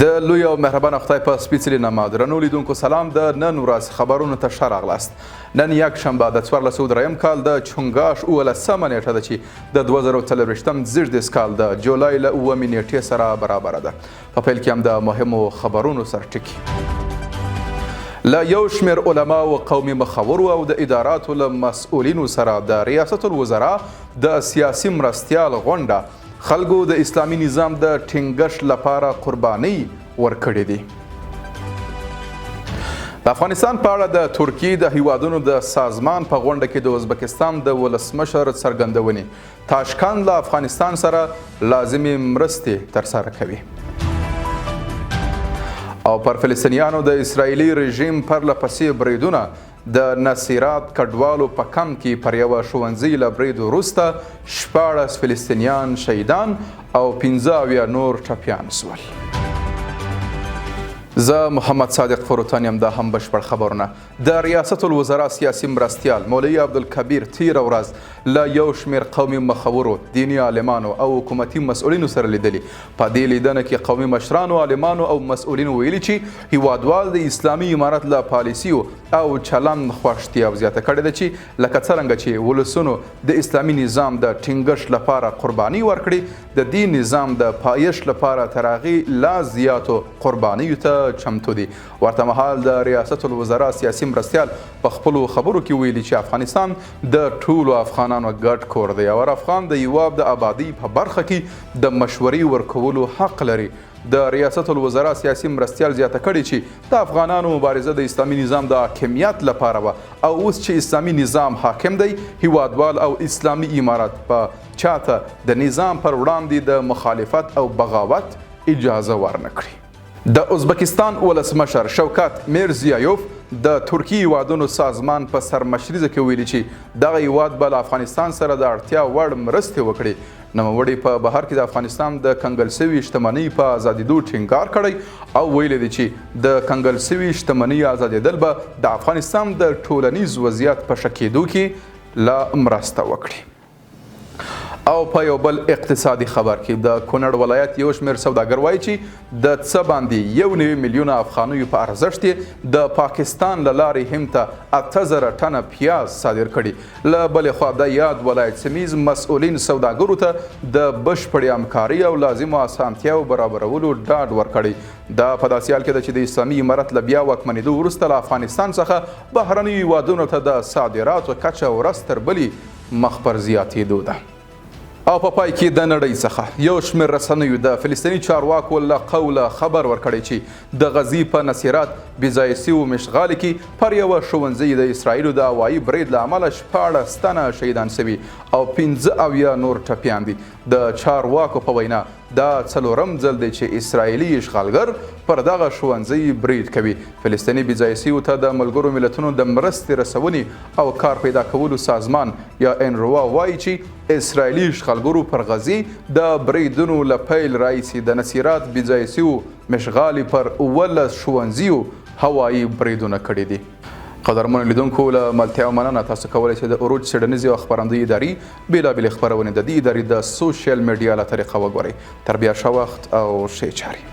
د لوی او مهربان خدای په سپېڅلي نامه درنو لیدونکو سلام. د نن ورځ خبرونو ته ښه راغلاست. نن یکشنبه د 1403 کال د چنګاښ 18مه نیټه ده چې د 2024 زیږدیز کال د جولای له 9مې نیټې سره برابره ده. په پیل کې هم د مهمو خبرونو سرټکي. له یو شمېر علماو، قومي مخورو او د اداراتو له مسؤلینو سره د ریاست الوزرا د سیاسي مرستیال غونډه خلکو د اسلامي نظام د ټینګښت لپاره قربانۍ ورکړې دي. د افغانستان په اړه د ترکیې د هیوادونو د سازمان په غونډه کې د ازبکستان د ولسمشر څرګندونې تاشکند له افغانستان سره لازمې مرستې ترسره کوي. او پر فلسطینیانو د اسرائیلي رژیم پرله پسې بریدونه د نصیرات کډوالو په کمپ کې پر یوه ښوونځي له برید وروسته 14 فلسطینیان شهیدان او 15 نور ټپیان شول. زه محمد صادق فروتان یم. دا هم بشپړ خبرونه. د ریاست الوزرا سیاسي مرستیال مولوي عبدالکبیر تیره ورځ له یو شمېر قومي مخورو، دیني عالمانو او حکومتي مسؤلینو سره لیدلي. په دې لیدنه کې قومي مشرانو، عالمانو او مسؤلینو ویلي چې هیوادوال د اسلامي امارت له پالیسیو او چلند خوښتي او زیاته کړې ده چې لکه څرنګه چې ولسونو د اسلامي نظام د ټینګښت لپاره قرباني ورکړي، د دې نظام د پایښت لپاره تر هغې لا زیاتو قربانیو ته چمتو دي. ورته مهال د ریاست الوزرا سیاسي مرستیال په خپلو خبرو کې ویلي چې افغانستان د ټولو افغانانو ګډ کور دی او هر افغان د هیواد د آبادۍ په برخه کې د مشورې ورکولو حق لري. د ریاست الوزرا سیاسي مرستیال زیاته کړې چې د افغانانو مبارزه د اسلامي نظام د حاکمیت لپاره وه او اوس چې اسلامي نظام حاکم دی، هیوادوال او اسلامي امارت په چاته د نظام پر وړاندې د مخالفت او بغاوت اجازه ورنه کړي. د ازبکستان ولسمشر شوکت میرزیایوف د ترکیې هیوادونو سازمان په سرمشریزه کې ویلي چې دغه هیواد به له افغانستان سره د اړتیا وړ مرستې وکړي. نوموړي په بهر کې د افغانستان د کنګل سوي شتمنۍ په ازادېدو ټینګار کړی او ویلي دی چې د کنګل سوي شتمنۍ ازادېدل به د افغانستان د ټولنیز وضعیت په ښه کېدو کې لا مرسته وکړي. او په یو بل اقتصادي خبر کې د کونړ ولایت یو شمېر سوداګر وایي چې د څه باندې 1 میلیونه افغانیو په ارزښت یې د پاکستان له لارې هند ته 8000 ټنه پیاز صادر کړي. له بلې خوا د یاد ولایت سیمیز مسؤلین سوداګرو ته د بشپړې همکارۍ او لازمو اسانتیاو برابرولو ډاډ ورکړی. دا په داسې حال کې ده چې د اسلامي امارت له بیا واکمنېدو وروسته له افغانستان څخه بهرنیو هیوادونو ته د صادراتو کچه ورځ تر بلې مخ پر زیاتېدو ده. او په پای کې د نړۍ څخه یو شمېر رسنیو د فلسطیني چارواکو له قوله خبر ورکړی چې د غزې په نصیرات بېځایه سوي مشغالې کې پر یوه ښوونځي د اسرائیلو د هوایي برید له امله 14 تنه شهیدان سوي او 15 نور ټپیان دي. د چارواکو په وینا دا 4م ځل دی چې اسرائیلي اشغالګر پر دغه ښوونځي برید کوي. فلسطیني بېځایه سویو ته د ملګرو ملتونو د مرستې رسونې او کار پیدا کولو سازمان یا انروا وایي چې اسرائیلي اشغالګرو پر غزې د بریدونو له پیل راهیسې د نصیرات بېځایه سویو مشغالې پر 19 ښوونځیو هوایي بریدونه کړي دي. قدرمنو لیدونکو له ملتیا مننه. تاسو کولی شئ د عروج څېړنیزې او خپرندویي ادارې بېلابېلې خپرونې د دې ادارې د سوشل میډیا له طریقه وګورئ. تر بیا ښه وخت او ښې چارې.